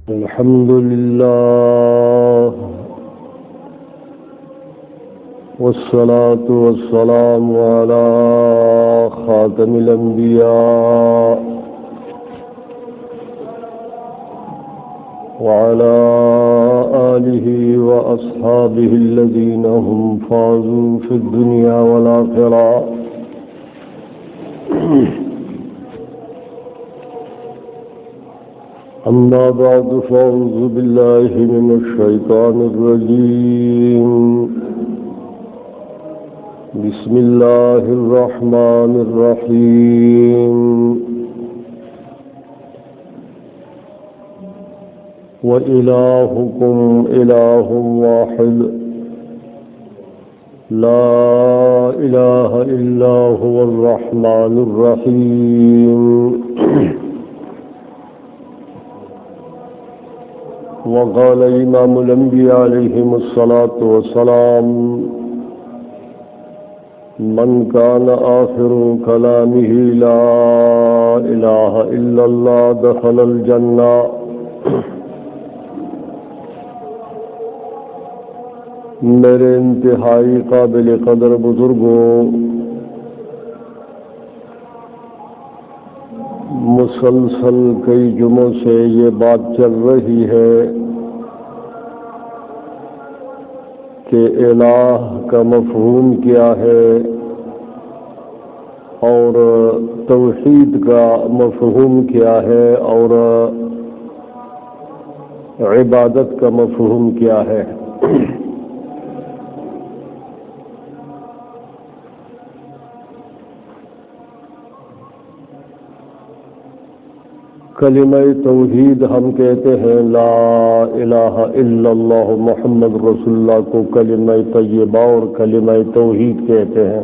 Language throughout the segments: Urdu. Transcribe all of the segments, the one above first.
الحمد لله والصلاة والسلام على خاتم الأنبياء وعلى آله وأصحابه الذين هم فازوا في الدنيا والآخرة. أما بعد فأعوذ بالله من الشيطان الرجيم. بسم الله الرحمن الرحيم. وإلهكم إله واحد لا إله إلا هو الرحمن الرحيم. وقال إمام الأنبياء عليهم الصلاة والسلام: من كان آخر كلامه لا إله إلا الله دخل الجنة. میرے انتہائی قابل قدر بزرگوں، مسلسل کئی جمعوں سے یہ بات چل رہی ہے کہ الہ کا مفہوم کیا ہے اور توحید کا مفہوم کیا ہے اور عبادت کا مفہوم کیا ہے. کلمہ توحید ہم کہتے ہیں لا الہ الا اللہ محمد رسول اللہ کو کلمہ طیبہ اور کلمہ توحید کہتے ہیں.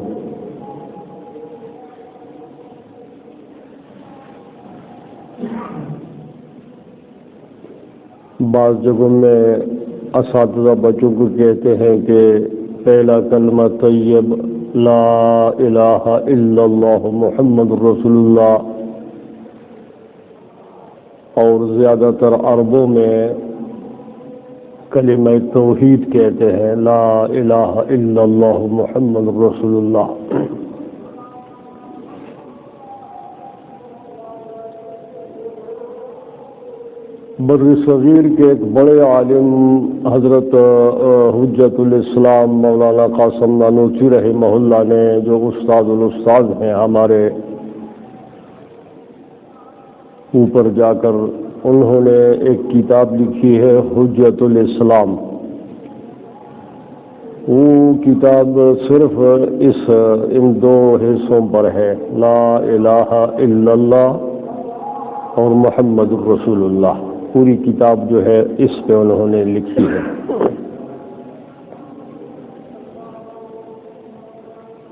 بعض جگہوں میں اساتذہ بچوں کو کہتے ہیں کہ پہلا کلمہ طیب لا الہ الا اللہ محمد رسول اللہ، اور زیادہ تر عربوں میں کلمہ توحید کہتے ہیں لا الہ الا اللہ محمد رسول اللہ. بر صغیر کے ایک بڑے عالم حضرت حجت الاسلام مولانا قاسم نانوتوی رحمہ اللہ نے، جو استاد الاستاذ ہیں ہمارے، اوپر جا کر انہوں نے ایک کتاب لکھی ہے حجت الاسلام. وہ کتاب صرف ان دو حصوں پر ہے، لا الہ الا اللہ اور محمد الرسول اللہ. پوری کتاب جو ہے اس پہ انہوں نے لکھی ہے.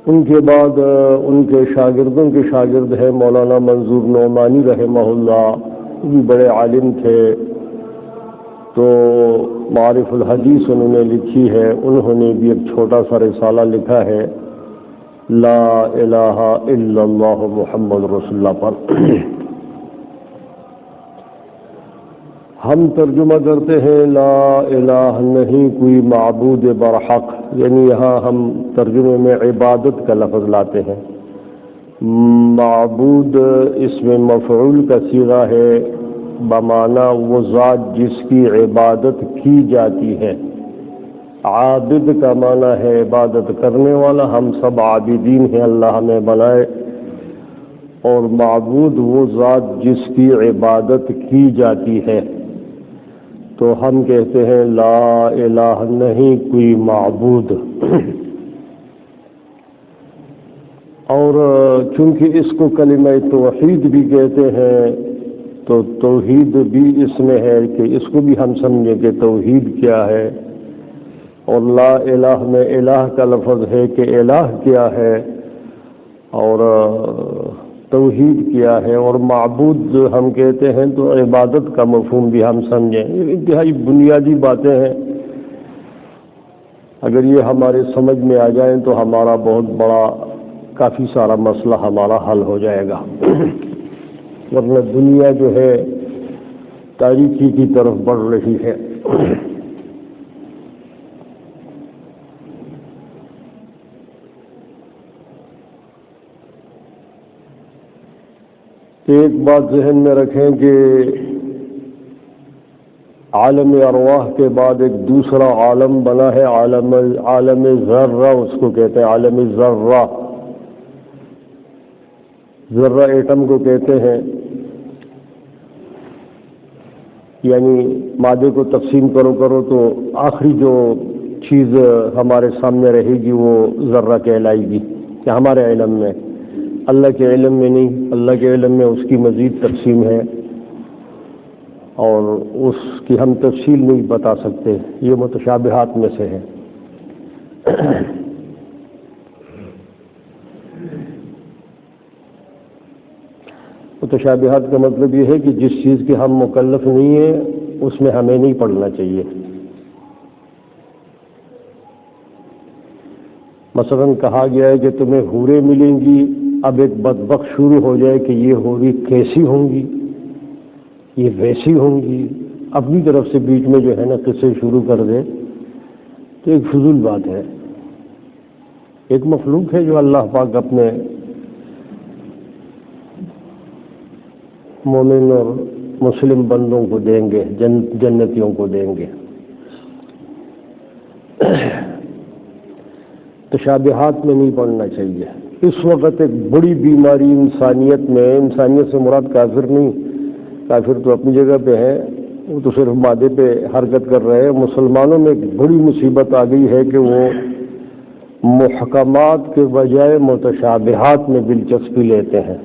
ان کے بعد ان کے شاگردوں کے شاگرد ہیں مولانا منظور نعمانی رحمہ اللہ، وہ بھی بڑے عالم تھے، تو معارف الحدیث انہوں نے لکھی ہے. انہوں نے بھی ایک چھوٹا سا رسالہ لکھا ہے لا الہ الا اللہ محمد رسول اللہ پر. ہم ترجمہ کرتے ہیں لا الہ نہیں کوئی معبود برحق، یعنی یہاں ہم ترجمے میں عبادت کا لفظ لاتے ہیں. معبود اس میں مفعول کا صیغہ ہے، بمعنی وہ ذات جس کی عبادت کی جاتی ہے. عابد کا معنی ہے عبادت کرنے والا، ہم سب عابدین ہیں، اللہ ہمیں بنائے. اور معبود وہ ذات جس کی عبادت کی جاتی ہے. تو ہم کہتے ہیں لا الہ نہیں کوئی معبود. اور چونکہ اس کو کلمہ توحید بھی کہتے ہیں تو توحید بھی اس میں ہے کہ اس کو بھی ہم سمجھیں کہ توحید کیا ہے. اور لا الہ میں الہ کا لفظ ہے کہ الہ کیا ہے اور توحید کیا ہے. اور معبود ہم کہتے ہیں تو عبادت کا مفہوم بھی ہم سمجھیں. یہ انتہائی بنیادی باتیں ہیں، اگر یہ ہمارے سمجھ میں آ جائیں تو ہمارا بہت بڑا کافی سارا مسئلہ ہمارا حل ہو جائے گا. ورنہ دنیا جو ہے تاریکی کی طرف بڑھ رہی ہے۔ ایک بات ذہن میں رکھیں کہ عالم ارواح کے بعد ایک دوسرا عالم بنا ہے، عالم ذرہ، اس کو کہتے ہیں عالم ذرہ۔ ذرہ ایٹم کو کہتے ہیں، یعنی مادے کو تقسیم کرو تو آخری جو چیز ہمارے سامنے رہے گی وہ ذرہ کہلائے گی، کہ ہمارے علم میں، اللہ کے علم میں نہیں۔ اللہ کے علم میں اس کی مزید تقسیم ہے اور اس کی ہم تفصیل نہیں بتا سکتے، یہ متشابہات میں سے ہے۔ متشابہات کا مطلب یہ ہے کہ جس چیز کے ہم مکلف نہیں ہیں اس میں ہمیں نہیں پڑھنا چاہیے۔ مثلا کہا گیا ہے کہ تمہیں حوریں ملیں گی، اب ایک بدبخت شروع ہو جائے کہ یہ حوری کیسی ہوں گی، یہ ویسی ہوں گی، اپنی طرف سے بیچ میں جو ہے نا قصے شروع کر دے، تو ایک فضول بات ہے۔ ایک مخلوق ہے جو اللہ پاک اپنے مومن اور مسلم بندوں کو دیں گے، جنتیوں کو دیں گے۔ تشابہات میں نہیں پڑھنا چاہیے۔ اس وقت ایک بڑی بیماری انسانیت میں، انسانیت سے مراد کافر نہیں، کافر تو اپنی جگہ پہ ہے، وہ تو صرف مادے پہ حرکت کر رہے ہیں۔ مسلمانوں میں ایک بڑی مصیبت آ گئی ہے کہ وہ محکمات کے بجائے متشابہات میں دلچسپی لیتے ہیں۔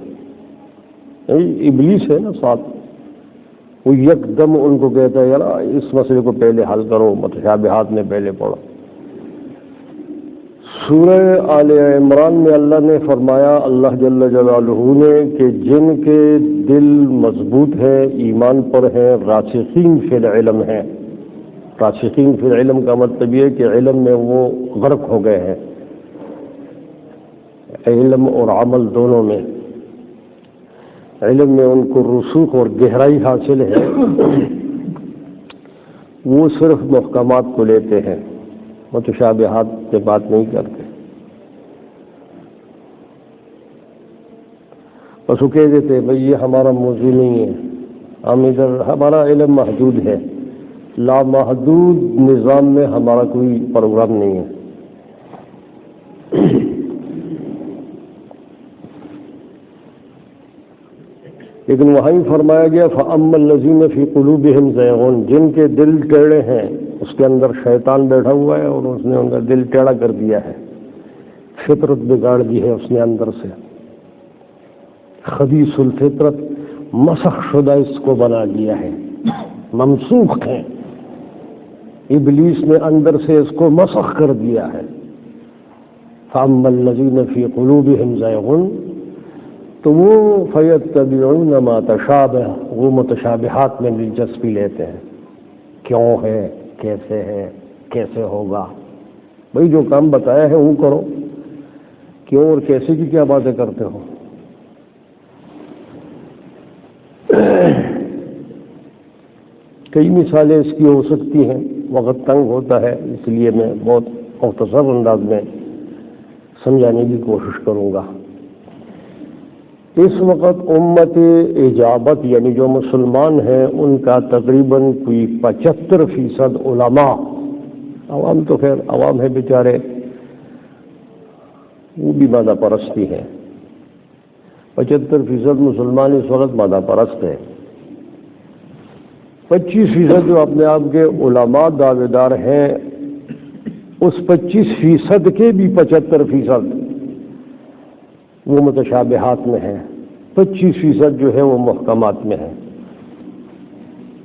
ابلیس ہے نا ساتھ، وہ یکدم ان کو کہتا ہے یار اس مسئلے کو پہلے حل کرو، متشابہات میں پہلے پڑھو۔ سورہ آل عمران میں اللہ نے فرمایا، اللہ جل جلالہ نے، کہ جن کے دل مضبوط ہیں، ایمان پر ہیں، راسخین فی العلم ہیں۔ راسخین فی العلم کا مطلب یہ کہ علم میں وہ غرق ہو گئے ہیں، علم اور عمل دونوں میں۔ علم میں ان کو رسوخ اور گہرائی حاصل ہے، وہ صرف محکمات کو لیتے ہیں، متشابہات سے بات نہیں کرتے۔ بس وہ کہہ دیتے بھئی یہ ہمارا موضوع نہیں ہے، ہم ادھر، ہمارا علم محدود ہے، لامحدود نظام میں ہمارا کوئی پروگرام نہیں ہے۔ لیکن وہیں فرمایا گیا فَأَمَّا الَّذِينَ فِي قُلُوبِهِمْ زَيْغٌ، جن کے دل ٹیڑھے ہیں، اس کے اندر شیطان بیٹھا ہوا ہے اور اس نے ان کا دل ٹیڑھا کر دیا ہے، فطرت بگاڑ دی ہے اس نے اندر سے، خبیث الفطرت، مسخ شدہ اس کو بنا دیا ہے، ممسوخ ہے، ابلیس نے اندر سے اس کو مسخ کر دیا ہے۔ فَأَمَّا الَّذِينَ فِي قُلُوبِهِمْ زَيْغٌ، تو وہ فَيَتَّبِعُونَ مَا تَشَابَهَ، وہ متشابہات میں دلچسپی لیتے ہیں، کیوں ہے، کیسے ہوگا، بھئی جو کام بتایا ہے وہ کرو، کیوں اور کیسے کی کیا باتیں کرتے ہو۔ کئی مثالیں اس کی ہو سکتی ہیں، وقت تنگ ہوتا ہے، اس لیے میں بہت مختصر انداز میں سمجھانے کی کوشش کروں گا۔ اس وقت امت اجابت یعنی جو مسلمان ہیں ان کا تقریباً کوئی 75% علماء، عوام تو خیر عوام ہے بیچارے، وہ بھی مادہ پرستی ہیں، 75% مسلمان اس وقت مادہ پرست ہیں۔ 25% جو اپنے آپ کے علماء دعوے دار ہیں، اس 25% کے بھی 75% وہ متشابہات میں ہیں، 25% جو ہے وہ محکمات میں ہے۔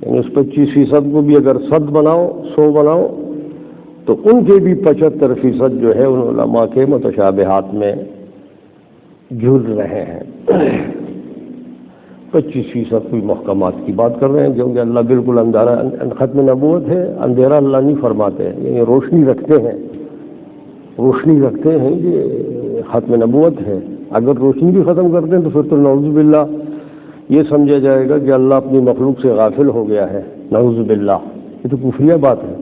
یعنی اس 25% کو بھی اگر 100 بناؤ، 100 بناؤ، تو ان کے بھی 75% جو ہے ان علماء کے متشابہات میں جھول رہے ہیں۔ 25% کوئی محکمات کی بات کر رہے ہیں، کیونکہ اللہ بالکل اندھیرا، ختم نبوت ہے، اندھیرا اللہ نہیں فرماتے، یعنی روشنی رکھتے ہیں، روشنی رکھتے ہیں، یہ ختم نبوت ہے۔ اگر روشنی بھی ختم کرتے ہیں تو پھر تو نعوذ باللہ یہ سمجھا جائے گا کہ اللہ اپنی مخلوق سے غافل ہو گیا ہے، نعوذ باللہ، یہ تو کفریہ بات ہے۔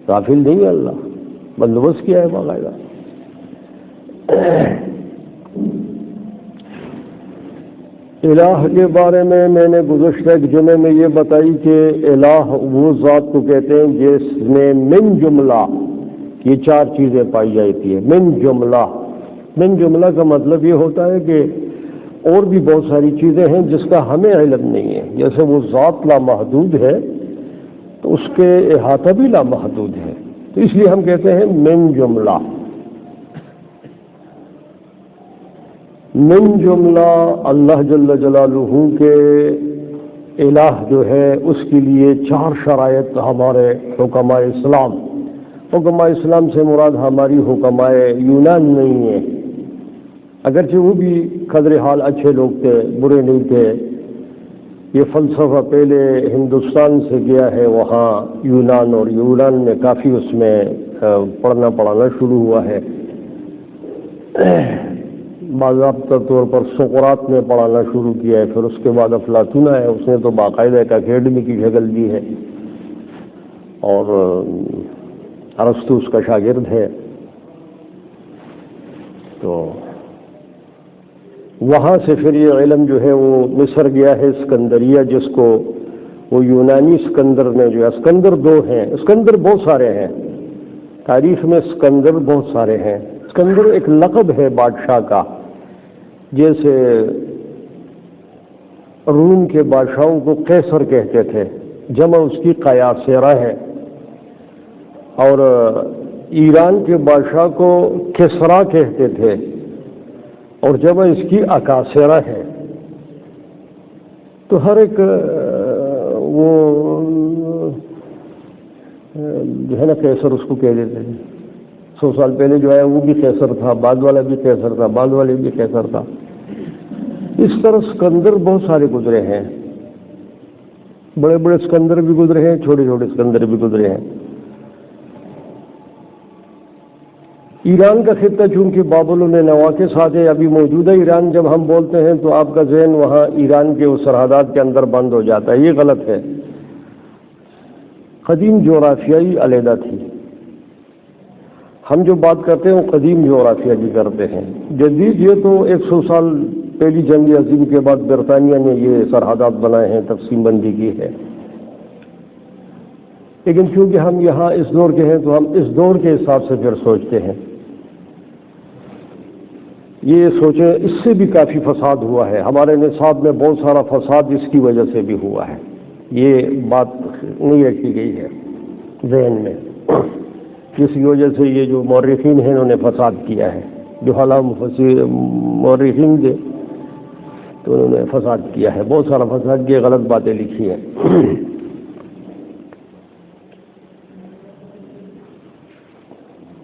غافل نہیں ہے اللہ، بندوبست کیا ہے باقاعدہ۔ الہ کے بارے میں نے گزشتہ ایک جمعے میں یہ بتائی کہ الہ وہ ذات کو کہتے ہیں جس میں من جملہ یہ چار چیزیں پائی جاتی ہیں۔ من جملہ کا مطلب یہ ہوتا ہے کہ اور بھی بہت ساری چیزیں ہیں جس کا ہمیں علم نہیں ہے، جیسے وہ ذات لامحدود ہے تو اس کے احاطہ بھی لامحدود ہے، تو اس لیے ہم کہتے ہیں من جملہ۔ من جملہ اللہ جل جلالہ کے الہ جو ہے اس کے لیے چار شرائط ہمارے حکماء اسلام، حکماء اسلام سے مراد ہماری حکماء یونان نہیں ہے، اگرچہ وہ بھی قدر حال اچھے لوگ تھے، برے نہیں تھے۔ یہ فلسفہ پہلے ہندوستان سے گیا ہے وہاں یونان، اور یونان میں کافی اس میں پڑھنا پڑھانا شروع ہوا ہے۔ باضابطہ طور پر سقراط نے پڑھانا شروع کیا ہے، پھر اس کے بعد افلاطون ہے، اس نے تو باقاعدہ ایک اکیڈمی کی شکل دی ہے، اور ارسطو اس کا شاگرد ہے۔ تو وہاں سے پھر یہ علم جو ہے وہ مصر گیا ہے، اسکندریہ، جس کو وہ یونانی اسکندر نے جو ہے، اسکندر دو ہیں، اسکندر بہت سارے ہیں تاریخ میں، اسکندر بہت سارے ہیں۔ اسکندر ایک لقب ہے بادشاہ کا، جیسے روم کے بادشاہوں کو قیصر کہتے تھے، جمع اس کی قیاصرہ ہے، اور ایران کے بادشاہ کو کسرا کہتے تھے، اور جمع اس کی اکاسرہ ہے۔ تو ہر ایک وہ جو ہے نا قیصر اس کو کہہ دیتے ہیں۔ 100 سال پہلے جو آیا وہ بھی قیصر تھا، بعد والا بھی قیصر تھا، بعد والے بھی قیصر تھا۔ اس طرح اسکندر بہت سارے گزرے ہیں، بڑے بڑے اسکندر بھی گزرے ہیں، چھوٹے چھوٹے اسکندر بھی گزرے ہیں۔ ایران کا خطہ چونکہ بابل نوا کے ساتھ ہے، ابھی موجودہ ایران جب ہم بولتے ہیں تو آپ کا ذہن وہاں ایران کے اس سرحدات کے اندر بند ہو جاتا ہے، یہ غلط ہے۔ قدیم جغرافیائی علیحدہ تھی، ہم جو بات کرتے ہیں وہ قدیم جغرافیہ کی کرتے ہیں۔ جدید یہ تو 100 سال پہلی جنگ عظیم کے بعد برطانیہ نے یہ سرحدات بنائے ہیں، تقسیم بندی کی ہے، لیکن چونکہ ہم یہاں اس دور کے ہیں تو ہم اس دور کے حساب سے پھر سوچتے ہیں۔ یہ سوچیں اس سے بھی کافی فساد ہوا ہے، ہمارے نصاب میں بہت سارا فساد اس کی وجہ سے بھی ہوا ہے، یہ بات نہیں رکھی گئی ہے ذہن میں، جس کی وجہ سے یہ جو مورخین ہیں انہوں نے فساد کیا ہے، جو حالا مورخین تھے تو انہوں نے فساد کیا ہے، بہت سارا فساد کیا، غلط باتیں لکھی ہیں۔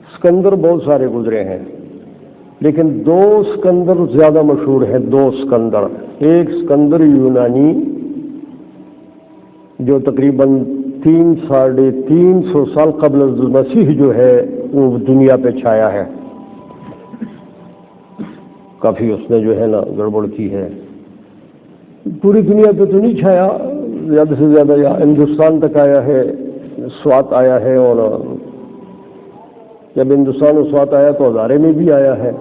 اسکندر بہت سارے گزرے ہیں، لیکن 2 اسکندر زیادہ مشہور ہیں، 2 اسکندر۔ ایک اسکندر یونانی جو تقریباً 300-350 سال قبل المسیح جو ہے وہ دنیا پہ چھایا ہے، کافی اس نے جو ہے نا گڑبڑ کی ہے، پوری دنیا پہ تو نہیں چھایا، زیادہ سے زیادہ یا ہندوستان تک آیا ہے، سوات آیا ہے، اور جب ہندوستان و سوات آیا تو ہزارے میں بھی آیا ہے،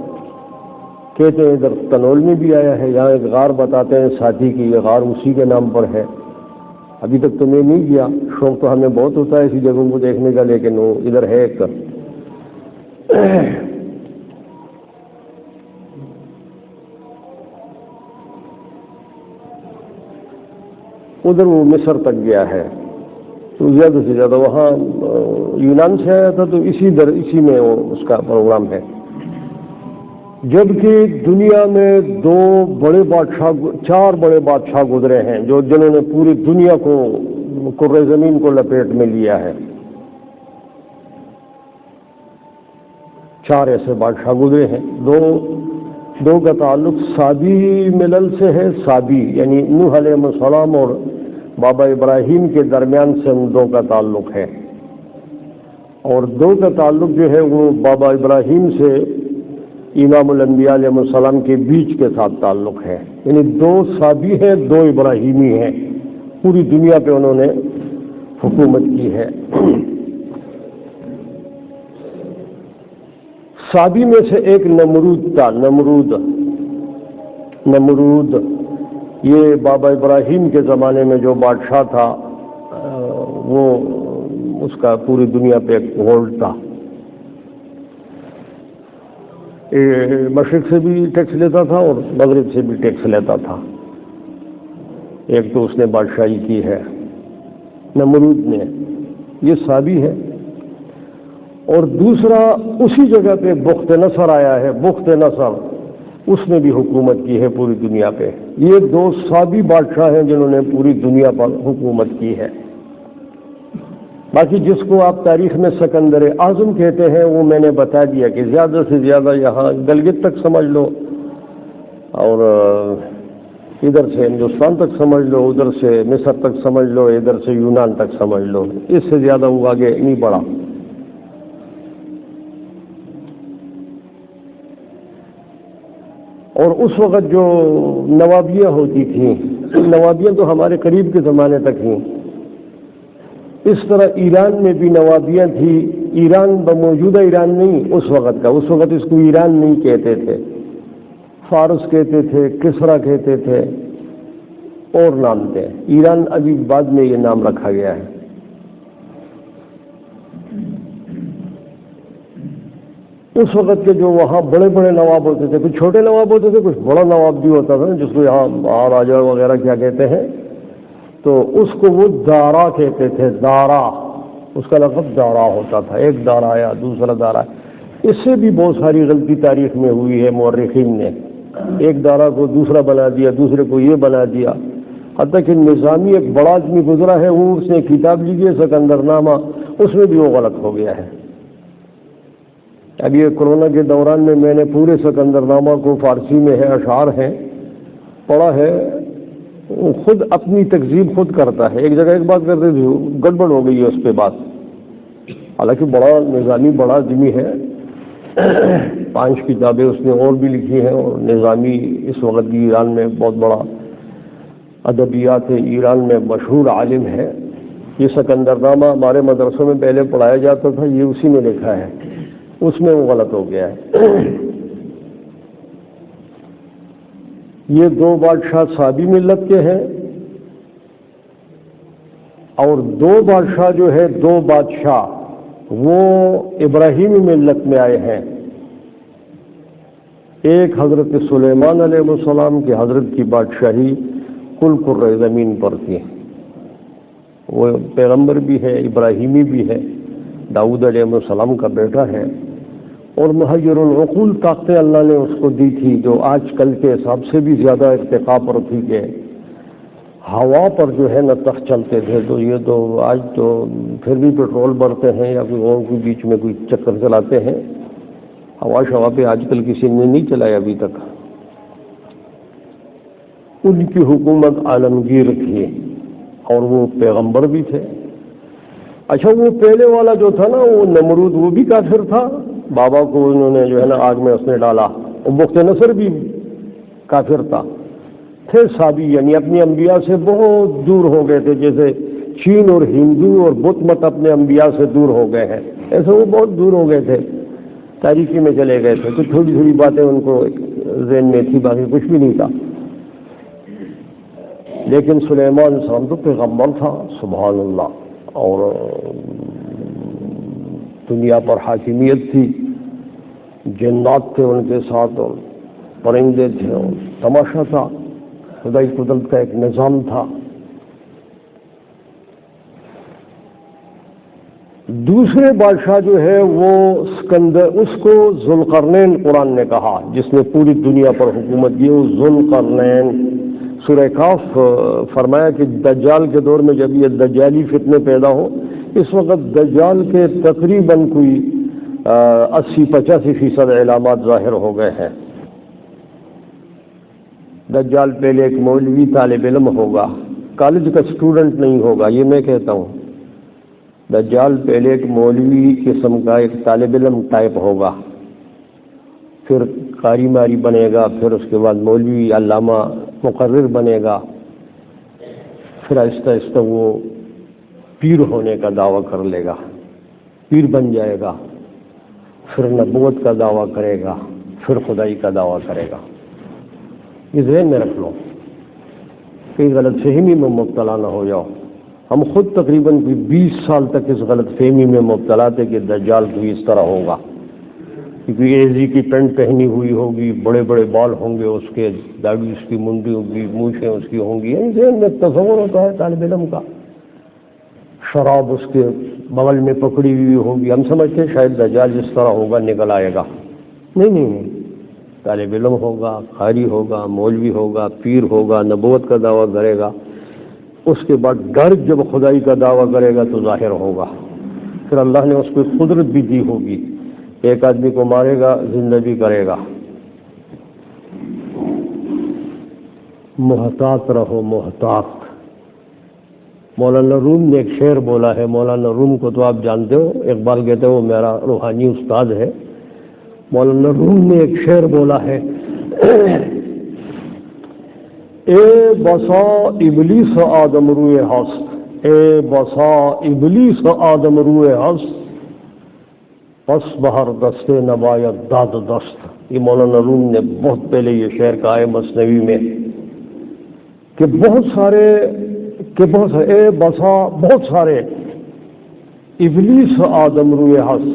کہتے ہیں ادھر تنول میں بھی آیا ہے، یہاں ایک غار بتاتے ہیں ساتھی کی، یہ غار اسی کے نام پر ہے۔ ابھی تک تو میں نہیں گیا، شوق تو ہمیں بہت ہوتا ہے ایسی جگہوں کو دیکھنے کا، لیکن وہ ادھر ہے ایک۔ ادھر وہ مصر تک گیا ہے، تو زیادہ سے زیادہ وہاں یونان سے آیا تھا، تو اسی میں وہ اس کا پروگرام ہے۔ جبکہ دنیا میں 4 بڑے بادشاہ گزرے ہیں جنہوں نے پوری دنیا کو، کرۂ زمین کو لپیٹ میں لیا ہے، 4 ایسے بادشاہ گزرے ہیں۔ دو کا تعلق سابی ملل سے ہے، سابی یعنی نوح علیہ السلام اور بابا ابراہیم کے درمیان سے ان 2 کا تعلق ہے، اور 2 کا تعلق جو ہے وہ بابا ابراہیم سے امام الانبیاء علیہ السلام کے بیچ کے ساتھ تعلق ہے، یعنی دو صابی ہیں، دو ابراہیمی ہیں، پوری دنیا پہ انہوں نے حکومت کی ہے۔ صابی میں سے ایک نمرود تھا، نمرود یہ بابا ابراہیم کے زمانے میں جو بادشاہ تھا، وہ اس کا پوری دنیا پہ ایک ہولڈ تھا، مشرق سے بھی ٹیکس لیتا تھا اور مغرب سے بھی ٹیکس لیتا تھا۔ ایک تو اس نے بادشاہی کی ہے نمرود نے، یہ صابی ہے، اور دوسرا اسی جگہ پہ بخت نصر آیا ہے، بخت نصر، اس نے بھی حکومت کی ہے پوری دنیا پہ۔ یہ دو صابی بادشاہ ہیں جنہوں نے پوری دنیا پر حکومت کی ہے۔ باقی جس کو آپ تاریخ میں سکندر اعظم کہتے ہیں وہ میں نے بتا دیا کہ زیادہ سے زیادہ یہاں گلگت تک سمجھ لو، اور ادھر سے ہندوستان تک سمجھ لو، ادھر سے مصر تک سمجھ لو، ادھر سے یونان تک سمجھ لو، اس سے زیادہ وہ آگے نہیں بڑھا۔ اور اس وقت جو نوابیاں ہوتی تھیں، نوابیاں تو ہمارے قریب کے زمانے تک تھیں، اس طرح ایران میں بھی نوابیاں تھیں۔ ایران بموجودہ ایران نہیں، اس وقت کا، اس وقت اس کو ایران نہیں کہتے تھے، فارس کہتے تھے، کسرا کہتے تھے، اور نام تھے۔ ایران ابھی بعد میں یہ نام رکھا گیا ہے۔ اس وقت کے جو وہاں بڑے بڑے نواب ہوتے تھے، کچھ چھوٹے نواب ہوتے تھے، کچھ بڑا نواب بھی ہوتا تھا، جس کو یہاں مہاراجا وغیرہ کیا کہتے ہیں، تو اس کو وہ دارا کہتے تھے، دارا، اس کا لقب دارا ہوتا تھا، ایک دارا یا دوسرا دارا۔ اس سے بھی بہت ساری غلطی تاریخ میں ہوئی ہے، مورخین نے ایک دارا کو دوسرا بنا دیا، دوسرے کو یہ بنا دیا، حتیٰ کہ نظامی ایک بڑا آدمی گزرا ہے، وہ اس نے کتاب لکھی ہے سکندر نامہ، اس میں بھی وہ غلط ہو گیا ہے۔ اب یہ کورونا کے دوران میں نے پورے سکندر نامہ کو فارسی میں ہے، اشعار ہیں، پڑھا ہے، وہ خود اپنی تکذیب خود کرتا ہے، ایک جگہ ایک بات کرتے تھے، گڑبڑ ہو گئی ہے اس پہ بات، حالانکہ بڑا نظامی بڑا آدمی ہے، 5 کتابیں اس نے اور بھی لکھی ہیں، اور نظامی اس وقت کی ایران میں بہت بڑا ادبیات ایران میں مشہور عالم ہے۔ یہ سکندر نامہ ہمارے مدرسوں میں پہلے پڑھایا جاتا تھا، یہ اسی میں لکھا ہے، اس میں وہ غلط ہو گیا ہے۔ یہ دو بادشاہ صابی ملت کے ہیں، اور دو بادشاہ جو ہے، دو بادشاہ وہ ابراہیمی ملت میں آئے ہیں۔ ایک حضرت سلیمان علیہ السلام کی، حضرت کی بادشاہی کل کرۂ زمین پر تھی، وہ پیغمبر بھی ہے، ابراہیمی بھی ہے، داؤد علیہ السلام کا بیٹا ہے، اور محیر العقول طاقتیں اللہ نے اس کو دی تھی، جو آج کل کے حساب سے بھی زیادہ ارتقاء پر تھی، کہ ہوا پر جو ہے نہ تخت چلتے تھے، تو یہ تو آج تو پھر بھی پیٹرول بھرتے ہیں یا کوئی اور کوئی بیچ میں کوئی چکر چلاتے ہیں، ہوا شوا پہ آج کل کسی نے نہیں چلایا ابھی تک۔ ان کی حکومت عالمگیر تھی، اور وہ پیغمبر بھی تھے۔ اچھا، وہ پہلے والا جو تھا نا، وہ نمرود، وہ بھی کافر تھا، بابا کو انہوں نے جو ہے نا آگ میں اس نے ڈالا، اور بخت نصر بھی کافر تھا، تھے صابی، یعنی اپنی انبیاء سے بہت دور ہو گئے تھے، جیسے چین اور ہندو اور بت مت اپنے انبیاء سے دور ہو گئے ہیں، ایسے وہ بہت دور ہو گئے تھے، تاریکی میں چلے گئے تھے، کچھ تھوڑی تھوڑی باتیں ان کو ذہن میں تھی، باقی کچھ بھی نہیں تھا۔ لیکن سلیمان السلام تو پیغمبر تھا، سبحان اللہ، اور دنیا پر حاکمیت تھی، جنات تھے ان کے ساتھ، اور پرندے تھے، اور تماشا تھا، خدائی قدرت کا ایک نظام تھا۔ دوسرے بادشاہ جو ہے وہ سکندر، اس کو ذوالقرنین قرآن نے کہا، جس نے پوری دنیا پر حکومت کی، وہ ذوالقرنین۔ سورہ کاف فرمایا کہ دجال کے دور میں جب یہ دجالی فتنے پیدا ہو، اس وقت دجال کے تقریباً کوئی 80-85% علامات ظاہر ہو گئے ہیں۔ دجال پہلے ایک مولوی طالب علم ہوگا، کالج کا اسٹوڈنٹ نہیں ہوگا، یہ میں کہتا ہوں۔ دجال پہلے ایک مولوی قسم کا ایک طالب علم ٹائپ ہوگا، پھر قاری ماری بنے گا، پھر اس کے بعد مولوی علامہ مقرر بنے گا، پھر آہستہ آہستہ وہ پیر ہونے کا دعویٰ کر لے گا، پیر بن جائے گا، پھر نبوت کا دعویٰ کرے گا، پھر خدائی کا دعویٰ کرے گا۔ یہ ذہن میں رکھ لو کہ غلط فہمی میں مبتلا نہ ہو جاؤ۔ ہم خود تقریباً 20 سال تک اس غلط فہمی میں مبتلا تھے کہ دجال کوئی اس طرح ہوگا، کیونکہ ایزی کی پینٹ پہنی ہوئی ہوگی، بڑے بڑے بال ہوں گے اس کے، داڑھی اس کی منڈی ہوگی، مونچھیں اس کی ہوں گی، ذہن میں تصور ہوتا ہے طالب علم کا۔ شراب اس کے بغل میں پکڑی ہوئی ہوگی، ہم سمجھتے ہیں شاید دجال جس طرح ہوگا نکل آئے گا۔ نہیں، طالب علم ہوگا، قاری ہوگا، مولوی ہوگا، پیر ہوگا، نبوت کا دعویٰ کرے گا، اس کے بعد ڈر جب خدائی کا دعویٰ کرے گا تو ظاہر ہوگا۔ پھر اللہ نے اس کو قدرت بھی دی ہوگی، ایک آدمی کو مارے گا، زندہ بھی کرے گا۔ محتاط رہو، محتاط۔ مولانا روم نے ایک شعر بولا ہے، مولانا روم کو تو آپ جانتے ہو، اقبال کہتے ہیں وہ میرا روحانی استاد ہے۔ مولانا روم نے ایک شعر بولا ہے، اے بسا ابلیس آدم روئے ہست، اے بسا ابلیس آدم روئے ہست، پس بہر دستے نبایت داد دست۔ یہ مولانا روم نے بہت پہلے یہ شعر کہا ہے مثنوی میں کہ بہت سارے اے بسا بہت سارے ابلیس آدم روئے ہست،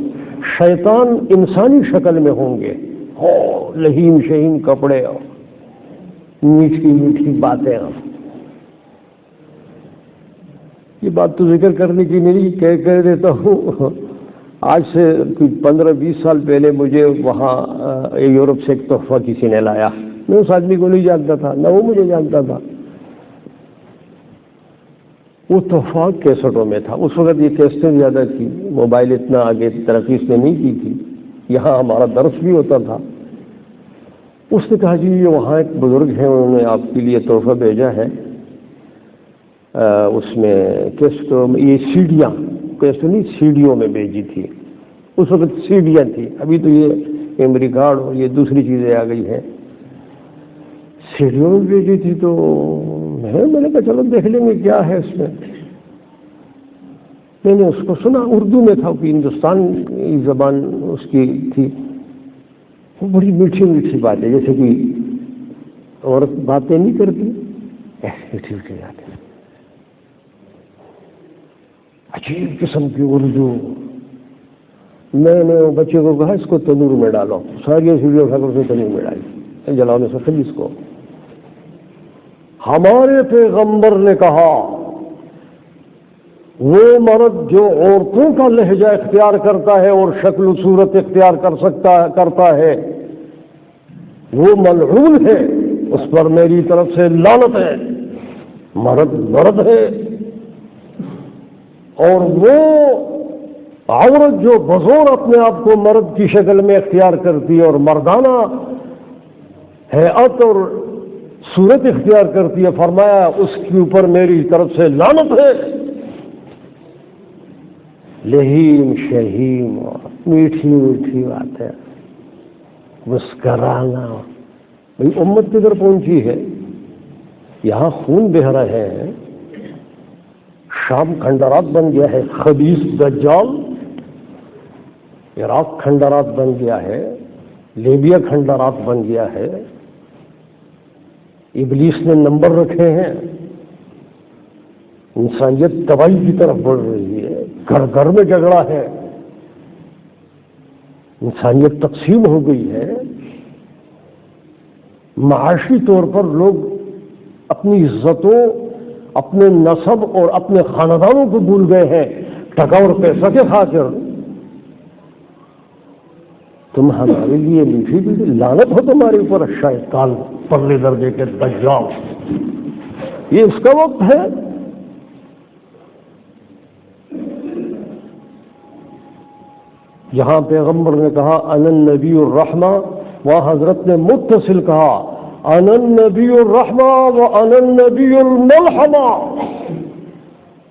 شیطان انسانی شکل میں ہوں گے، لہیم شہیم کپڑے، میٹھی میٹھی باتیں۔ یہ بات تو ذکر کرنے کی نہیں، کہہ دیتا ہوں۔ آج سے 15-20 سال پہلے مجھے وہاں یورپ سے ایک تحفہ کسی نے لایا، میں اس آدمی کو نہیں جانتا تھا، نہ وہ مجھے جانتا تھا۔ وہ تحفہ کیسٹوں میں تھا، اس وقت یہ کیسٹیں زیادہ تھی، موبائل اتنا آگے ترقی اس نے نہیں کی تھی، یہاں ہمارا درس بھی ہوتا تھا۔ اس نے کہا جی یہ وہاں ایک بزرگ ہیں، انہوں نے آپ کے لیے تحفہ بھیجا ہے، اس میں کیسٹ، یہ سیڈیاں، کیسٹ نہیں سیڈیوں میں بھیجی تھی، اس وقت سیڈیاں تھی، ابھی تو یہ میموری کارڈ اور یہ دوسری چیزیں آ گئی ہیں۔ سیڈیوں میں بھیجی تھی تو میں نے کہا چلو دیکھ لیں گے کیا ہے اس میں۔ میں نے اس کو سنا، اردو میں تھا، ہندوستان کی زبان اس کی تھی، وہ بڑی میٹھی میٹھی باتیں، جیسے کوئی عورت باتیں نہیں کرتی، میٹھی میٹھی باتیں، عجیب قسم کی اردو۔ میں نے بچے کو کہا اس کو تندور میں ڈالو، ساری سیڑھیوں اٹھا کر اسے تندور میں ڈالی، جلاؤ نے سوچا اس کو۔ ہمارے پیغمبر نے کہا وہ مرد جو عورتوں کا لہجہ اختیار کرتا ہے اور شکل و صورت اختیار کرتا ہے وہ ملعون ہے، اس پر میری طرف سے لعنت ہے۔ مرد ہے، اور وہ عورت جو بزور اپنے آپ کو مرد کی شکل میں اختیار کرتی ہے اور مردانہ ہیئت اور صورت اختیار کرتی ہے، فرمایا اس کے اوپر میری طرف سے لعنت ہے۔ لہیم شہیم، میٹھی میٹھی بات ہے، مسکرانا۔ بھئی امت کدھر پہنچی ہے؟ یہاں خون بہہ رہے ہیں، شام کھنڈرات بن گیا ہے، خبیث دجال، عراق کھنڈرات بن گیا ہے، لیبیا کھنڈرات بن گیا ہے، ابلیس نے نمبر رکھے ہیں، انسانیت تباہی کی طرف بڑھ رہی ہے، گھر گھر میں جھگڑا ہے، انسانیت تقسیم ہو گئی ہے، معاشی طور پر لوگ اپنی عزتوں، اپنے نسب اور اپنے خاندانوں کو بھول گئے ہیں ٹکا اور پیسہ کے خاطر۔ تم ہمارے لیے میٹھی میٹھی، لعنت ہو تمہارے اوپر شیطان پرلے درجے کے دجال۔ یہ اس کا وقت ہے۔ جہاں پیغمبر نے کہا انا النبی الرحمہ، وہاں حضرت نے متصل کہا انا النبی الرحمہ و انا النبی الملحمہ،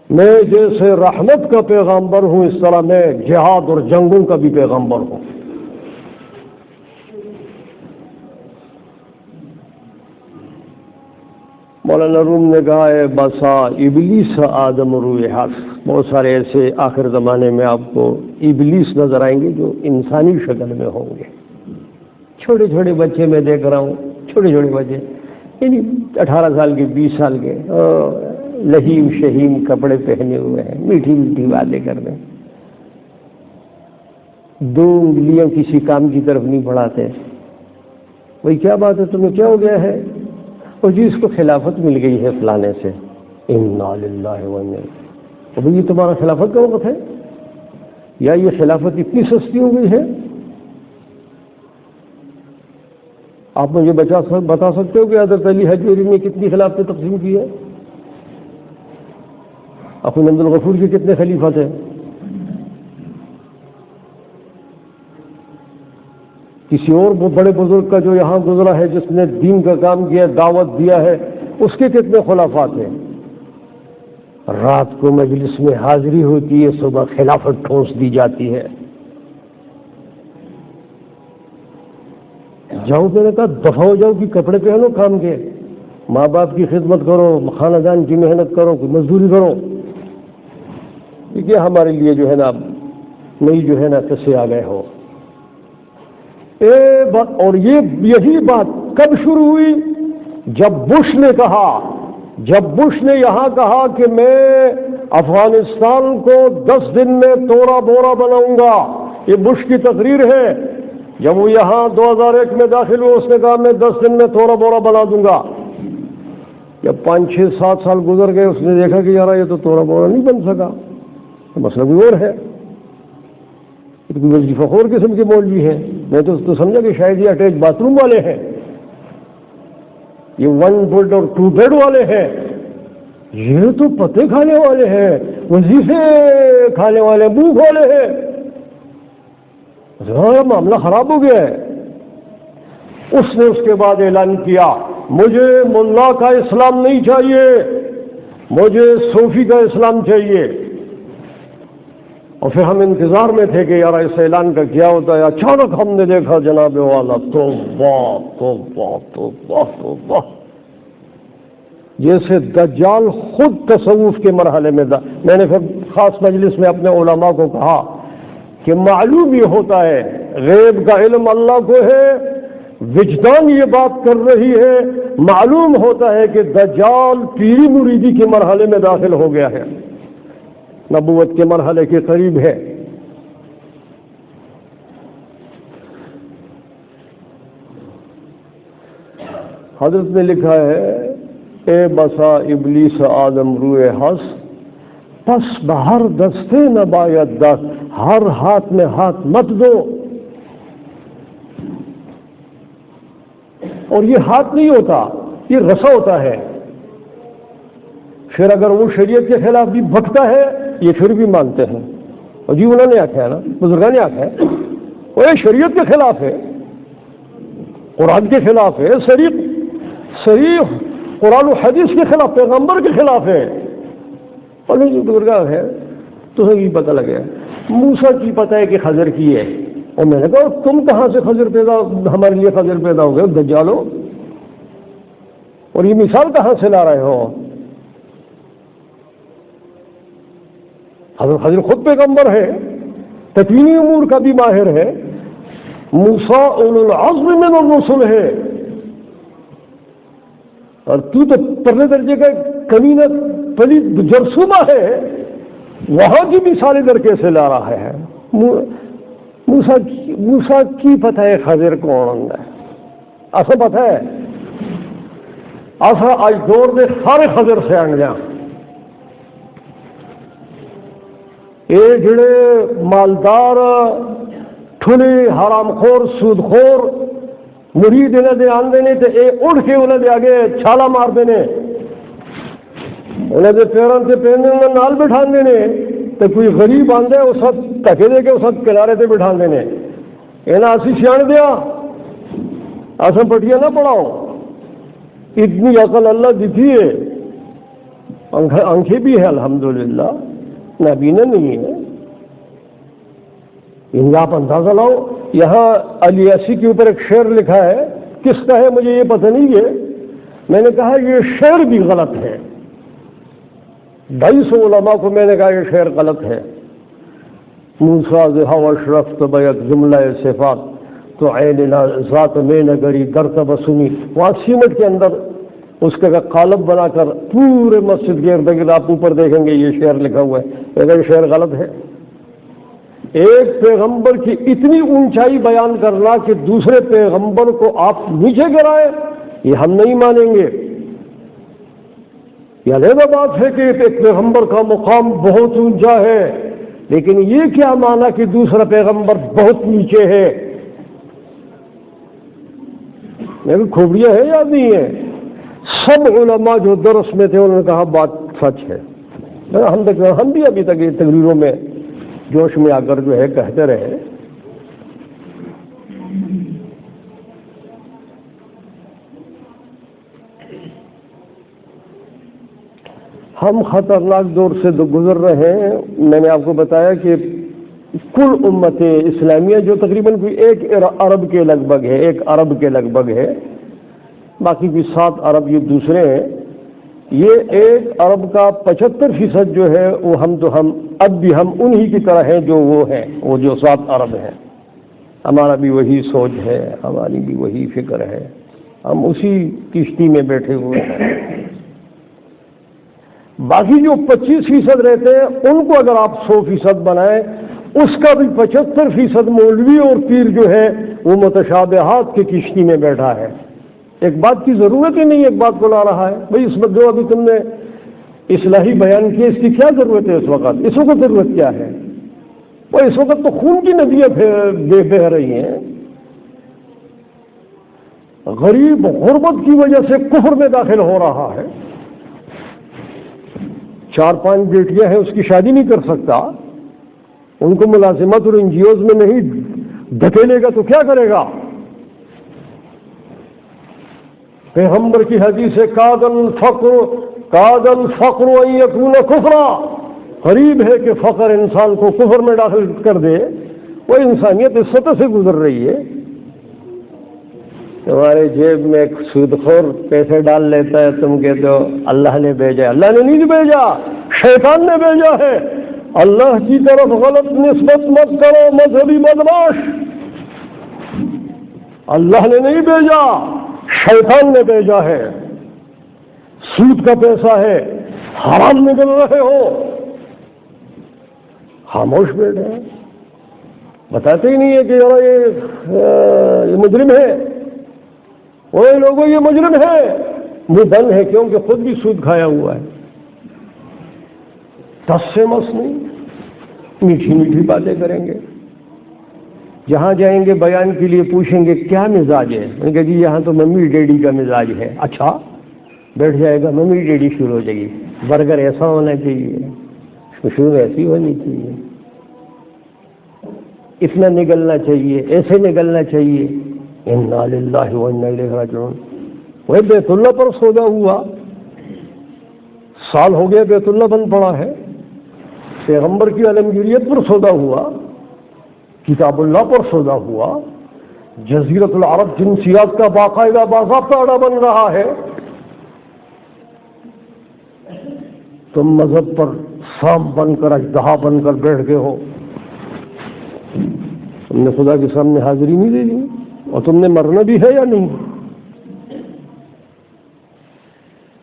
میں جیسے رحمت کا پیغمبر ہوں اس طرح میں جہاد اور جنگوں کا بھی پیغمبر ہوں۔ مولانا روم نے کہا ہے بسا ابلیس آدم روئے حرف، بہت سارے ایسے آخر زمانے میں آپ کو ابلیس نظر آئیں گے جو انسانی شکل میں ہوں گے. چھوٹے چھوٹے بچے میں دیکھ رہا ہوں، چھوٹے چھوٹے بچے یعنی 18 سال کے 20 سال کے، لہیم شہیم کپڑے پہنے ہوئے ہیں، میٹھی میٹھی باتیں کر رہے ہیں، 2 انگلیاں کسی کام کی طرف نہیں بڑھاتے. بھائی کیا بات ہے، تمہیں کیا ہو گیا ہے؟ اور جی اس کو خلافت مل گئی ہے فلانے سے. انا للہ و انا الیہ. بھائی یہ تمہارا خلافت کا وقت ہے یا یہ خلافت اتنی سستی ہو گئی ہے؟ آپ مجھے بتا سکتے ہو کہ حضرت علی حجویری نے کتنی خلافتیں تقسیم کی ہے؟ اخو عبد الغفور کے کتنے خلیفہ تھے؟ کسی اور بڑے بزرگ کا جو یہاں گزرا ہے جس نے دین کا کام کیا، دعوت دیا ہے، اس کے کتنے خلافات ہیں؟ رات کو مجلس میں حاضری ہوتی ہے، صبح خلافت ٹھونس دی جاتی ہے. جاؤ، میں نے کہا دفع ہو جاؤ کہ کپڑے پہنو کام کے، ماں باپ کی خدمت کرو، خاندان کی محنت کرو، کوئی مزدوری کرو. یہ ہمارے لیے جو ہے نا نئی جو ہے نا قصے آ گئے ہو. اور یہی بات کب شروع ہوئی؟ جب بش نے یہاں کہا کہ میں افغانستان کو 10 دن میں توڑا بورا بناؤں گا. یہ بش کی تقریر ہے. جب وہ یہاں 2001 میں داخل ہوئے، اس نے کہا میں 10 دن میں توڑا بورا بنا دوں گا. جب 5 6 7 سال گزر گئے، اس نے دیکھا کہ یار یہ تو توڑا بورا نہیں بن سکا، مسئلہ کوئی اور ہے. وظیفہ خور قسم کے مولوی ہیں. میں تو سمجھا کہ شاید یہ اٹیچ باتھ روم والے ہیں، یہ 1 بیڈ اور 2 بیڈ والے ہیں، یہ تو پتے کھانے والے ہیں، وظیفے کھانے والے، بھوک والے ہیں. معاملہ خراب ہو گیا ہے. اس نے اس کے بعد اعلان کیا مجھے ملا کا اسلام نہیں چاہیے، مجھے صوفی کا اسلام چاہیے. اور پھر ہم انتظار میں تھے کہ یار اس اعلان کا کیا ہوتا ہے. اچانک ہم نے دیکھا جناب والا توبہ، جیسے دجال خود تصوف کے مرحلے میں میں نے پھر خاص مجلس میں اپنے علماء کو کہا کہ معلوم یہ ہوتا ہے غیب کا علم اللہ کو ہے، وجدان یہ بات کر رہی ہے، معلوم ہوتا ہے کہ دجال پیری مریدی کے مرحلے میں داخل ہو گیا ہے، نبوت کے مرحلے کے قریب ہے. حضرت نے لکھا ہے اے بسا ابلیس آدم روئے ہس، پس بہر دستے نہ باید دست، ہر ہاتھ میں ہاتھ مت دو. اور یہ ہاتھ نہیں ہوتا، یہ رسا ہوتا ہے. پھر اگر وہ شریعت کے خلاف بھی بھٹکتا ہے یہ پھر بھی مانتے ہیں. اور جی انہوں نے آخیا ہے نا، بزرگان نے آخیا ہے وہ یہ شریعت کے خلاف ہے، قرآن کے خلاف ہے، صریح قرآن و حدیث کے خلاف، پیغمبر کے خلاف ہے. اور نہیں بزرگان ہے تو یہ پتہ لگے موسیٰ کی پتہ ہے کہ خضر کی ہے. اور میں نے کہا تم کہاں سے خضر پیدا، ہمارے لیے خضر پیدا ہو گئے دجالو، اور یہ مثال کہاں سے لا رہے ہو؟ حضرت خضر خود پیغمبر ہے، تکوینی امور کا بھی ماہر ہے، موسیٰ اولو العزم من الرسل ہے، اور تو پرلے درجے کا کمینہ پلید جرثومہ ہے. وہاں کی مثال ادھر کیسے لا رہا ہے؟ موسیٰ کی پتہ ہے خضر کون ہے؟ ایسا پتہ ہے ایسا آج دور میں سارے خضر سے آنگیاں. یہ جڑے مالدار ٹھلے حرام خور سود خور مرید انہیں دے آندے نے تے اے اڑ کے انہیں دے آگے چھالا مار دینے، انہیں دے پیروں سے پہننے انہیں نال بٹھان دینے. تے کوئی غریب آندے اس وقت تکے دے کے اس وقت کنارے تے بٹھان دینے. انہیں اسی سیاح دیا ایسا پٹیاں نہ پڑھاؤ. اتنی عقل اللہ دیتی ہے، آنکھیں بھی ہے الحمدللہ، نابینا نہیں ہے. ان آپ اندازہ لاؤ. یہاں علی ایسی کے اوپر ایک شعر لکھا ہے، کس کا ہے مجھے یہ پتہ نہیں ہے، میں نے کہا یہ شعر بھی غلط ہے، 250 علماء کو میں نے کہا یہ شعر غلط ہے. موسیٰ ذہا اشرفت بیک جملہ صفات تو عین ذات میں نگری در تبسمی. وہاں سیمٹ کے اندر اس کا قالب بنا کر پورے مسجد کے ارد گرد آپ اوپر دیکھیں گے یہ شعر لکھا ہوا ہے. اگر یہ شعر غلط ہے، ایک پیغمبر کی اتنی اونچائی بیان کرنا کہ دوسرے پیغمبر کو آپ نیچے گرائیں، یہ ہم نہیں مانیں گے. یہ علیحدہ بات ہے کہ ایک پیغمبر کا مقام بہت اونچا ہے، لیکن یہ کیا مانا کہ دوسرا پیغمبر بہت نیچے ہے؟ میری کھوپڑیاں ہے یا نہیں ہے؟ سب علماء جو درس میں تھے انہوں نے کہا بات سچ ہے. ہم بھی ابھی تک یہ تقریروں میں جوش میں آ کر جو ہے کہتے رہے. ہم خطرناک دور سے گزر رہے ہیں. میں نے آپ کو بتایا کہ کل امت اسلامیہ جو تقریباً کوئی 1 ارب کے لگ بھگ ہے، 1 ارب کے لگ بھگ ہے، باقی بھی 7 ارب یہ دوسرے ہیں. یہ 1 ارب کا 75% جو ہے وہ ہم اب بھی ہم انہی کی طرح ہیں جو وہ ہیں، وہ جو 7 ارب ہیں. ہمارا بھی وہی سوچ ہے، ہماری بھی وہی فکر ہے، ہم اسی کشتی میں بیٹھے ہوئے ہیں. باقی جو 25% رہتے ہیں ان کو اگر آپ 100% بنائیں، اس کا بھی 75% مولوی اور پیر جو ہے وہ متشابہات کی کشتی میں بیٹھا ہے. ایک بات کی ضرورت ہی نہیں، ایک بات کو لا رہا ہے. بھائی اس وقت جو ابھی تم نے اصلاحی بیان کی، اس کی کیا ضرورت ہے؟ اس وقت ضرورت کیا ہے؟ وہ اس وقت تو خون کی ندیاں بہہ رہی ہیں. غریب غربت کی وجہ سے کفر میں داخل ہو رہا ہے. 4-5 بیٹیاں ہیں، اس کی شادی نہیں کر سکتا، ان کو ملازمت اور NGOs میں نہیں دھکیلے گا تو کیا کرے گا؟ پیغمبر کی حدیث ہے کاد الفقر ان یکون کفرا. قریب ہے کہ فقر انسان کو کفر میں داخل کر دے. وہ انسانیت اس سطح سے گزر رہی ہے. تمہارے جیب میں ایک سودخور پیسے ڈال لیتا ہے، تم کہتے ہو اللہ نے بھیجا. اللہ نے نہیں بھیجا، شیطان نے بھیجا ہے. اللہ کی طرف غلط نسبت مت کرو مذہبی بدماش. اللہ نے نہیں بھیجا، شیطان نے بھیجا ہے. سود کا پیسہ ہے، حرام نکل رہے ہو، خاموش بیٹھے ہیں، بتاتے ہی نہیں ہے کہ یار یہ مجرم ہے. وہ لوگوں یہ مجرم ہے، منہ بند ہے کیونکہ خود بھی سود کھایا ہوا ہے. ٹس سے مس نہیں، میٹھی میٹھی باتیں کریں گے. جہاں جائیں گے بیان کے لیے پوچھیں گے کیا مزاج ہے، میں نے کہا جی یہاں تو ممی ڈیڈی کا مزاج ہے. اچھا، بیٹھ جائے گا ممی ڈیڈی شروع ہو جائے گی. برگر ایسا ہونا چاہیے، خوشبو ایسی ہونی چاہیے، اتنا نگلنا چاہیے، ایسے نگلنا چاہیے. انا للہ و انا الیہ راجعون. وہ بیت اللہ پر سودا ہوا، سال ہو گیا بیت اللہ بند پڑا ہے. پیغمبر کی عالمگیریت پر سودا ہوا، کتاب اللہ پر سودا ہوا، جزیرت العرب جنسیات کا باقاعدہ باضابطہ اڈا بن رہا ہے. تم مذہب پر سام بن کر اژدہا بن کر بیٹھ گئے ہو. تم نے خدا کے سامنے حاضری نہیں دے دی، اور تم نے مرنا بھی ہے یا نہیں.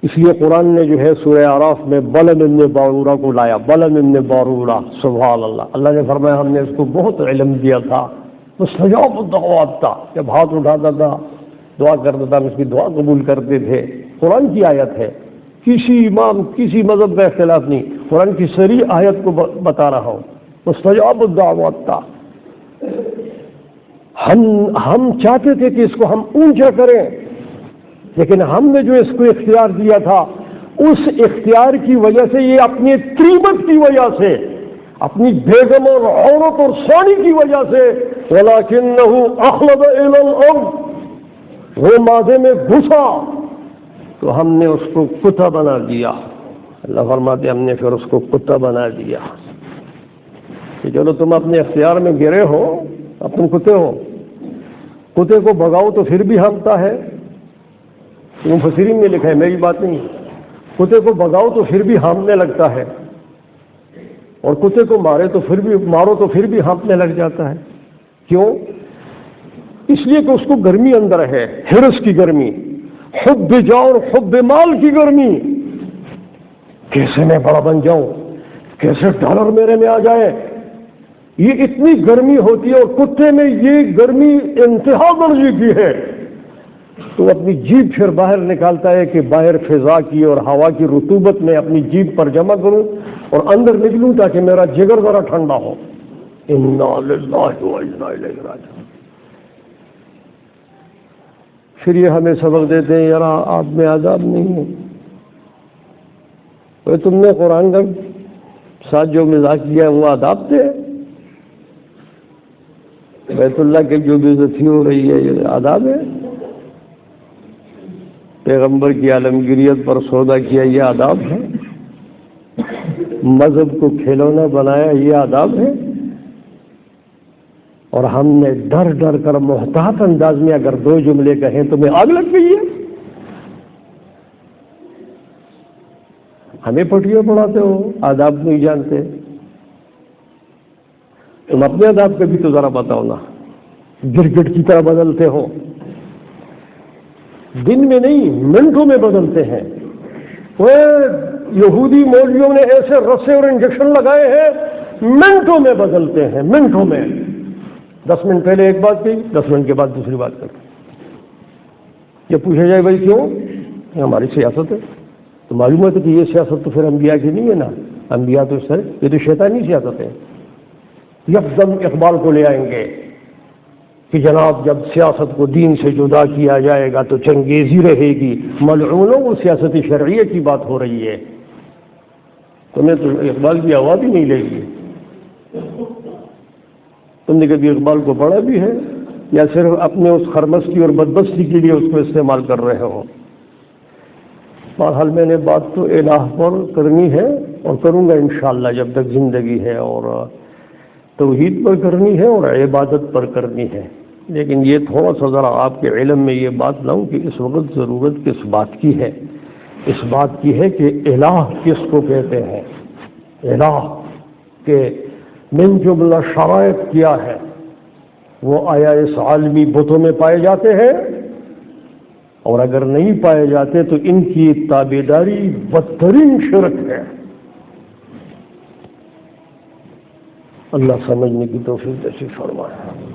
اس لیے قرآن نے جو ہے سورہ اعراف میں بلم ابن باورہ کو لایا. بلم ابن باورہ، سبحان اللہ. اللہ نے فرمایا ہم نے اس کو بہت علم دیا تھا، مستجاب الدعوات تھا. جب ہاتھ اٹھاتا تھا دعا کرتا تھا، اس کی دعا قبول کرتے تھے. قرآن کی آیت ہے، کسی امام کسی مذہب کا اختلاف نہیں، قرآن کی صریح آیت کو بتا رہا ہوں. مستجاب الدعوات تھا. ہم چاہتے تھے کہ اس کو ہم اونچا کریں، لیکن ہم نے جو اس کو اختیار دیا تھا، اس اختیار کی وجہ سے یہ اپنی قیمت کی وجہ سے، اپنی بیگم اور عورت اور سونی کی وجہ سے، وَلَكِنَّهُ أَخْلَدَ إِلَى الْأَرْضِ، وہ مادے میں گھسا تو ہم نے اس کو کتا بنا دیا. اللہ فرماتے ہم نے پھر اس کو کتا بنا دیا کہ چلو تم اپنے اختیار میں گرے ہو، اب تم کتے ہو. کتے کو بھگاؤ تو پھر بھی ہانپتا ہے، مفسرین نے لکھا ہے، میری بات نہیں. کتے کو بگاؤ تو پھر بھی ہانپنے لگتا ہے، اور کتے کو مارو تو پھر بھی ہانپنے لگ جاتا ہے. کیوں؟ اس لیے کہ اس کو گرمی اندر ہے، ہرس کی گرمی، حب جاؤ اور حب مال کی گرمی. کیسے میں بڑا بن جاؤں، کیسے ڈالر میرے میں آ جائے، یہ اتنی گرمی ہوتی ہے. اور کتے میں یہ گرمی انتہا درجے کی ہے. تو اپنی جیب پھر باہر نکالتا ہے کہ باہر فضا کی اور ہوا کی رطوبت میں اپنی جیب پر جمع کروں اور اندر نکلوں تاکہ میرا جگر ذرا ٹھنڈا ہو. انا للہ و انا الیہ راجعون. پھر یہ ہمیں سبق دیتے ہیں، یار آپ میں عذاب نہیں ہے. تم نے قرآن کا ساتھ جو مزاح کیا وہ عذاب تھے. بیت اللہ کی جو بے عزتی ہو رہی ہے یہ عذاب ہے. پیغمبر کی عالمگیریت پر سودا کیا یہ عذاب ہے. مذہب کو کھلونا بنایا یہ عذاب ہے. اور ہم نے ڈر ڈر کر محتاط انداز میں اگر دو جملے کہیں تو میں آگ لگ گئی ہے. ہمیں پٹیاں پڑھاتے ہو، آداب نہیں جانتے. تم اپنے آداب پہ بھی تو ذرا بتاؤ نا. گرگٹ کی طرح بدلتے ہو، دن میں نہیں منٹوں میں بدلتے ہیں. وہ یہودی مولویوں نے ایسے رسے اور انجیکشن لگائے ہیں، منٹوں میں بدلتے ہیں، منٹوں میں. 10 منٹ پہلے ایک بات کہی، 10 منٹ کے بعد دوسری بات کرتے. یہ پوچھا جائے بھائی کیوں؟ یہ ہماری سیاست ہے. تو معلوم ہے کہ یہ سیاست تو پھر انبیاء کی نہیں ہے نا. انبیاء تو سر یہ تو شیطانی سیاست ہے. یکدم اقبال کو لے آئیں گے کہ جناب جب سیاست کو دین سے جدا کیا جائے گا تو چنگیزی رہے گی. ملعونوں وہ سیاست شرعیہ کی بات ہو رہی ہے. تمہیں تو اقبال کی آواز ہی نہیں لے گی. تم نے کبھی اقبال کو پڑھا بھی ہے یا صرف اپنے اس خرمستی اور بدبستی کے لیے اس کو استعمال کر رہے ہو؟ بہرحال میں نے بات تو الہ پر کرنی ہے اور کروں گا انشاءاللہ جب تک زندگی ہے، اور توحید پر کرنی ہے اور عبادت پر کرنی ہے. لیکن یہ تھوڑا سا ذرا آپ کے علم میں یہ بات لاؤں کہ اس وقت ضرورت کس بات کی ہے. اس بات کی ہے کہ الہ کس کو کہتے ہیں. الہ کے من جملہ شرائط کیا ہے؟ وہ آیا اس عالمی بتوں میں پائے جاتے ہیں؟ اور اگر نہیں پائے جاتے تو ان کی تابعداری بدترین شرک ہے. اللہ سمجھنے کی توفیق نصیب فرمائے.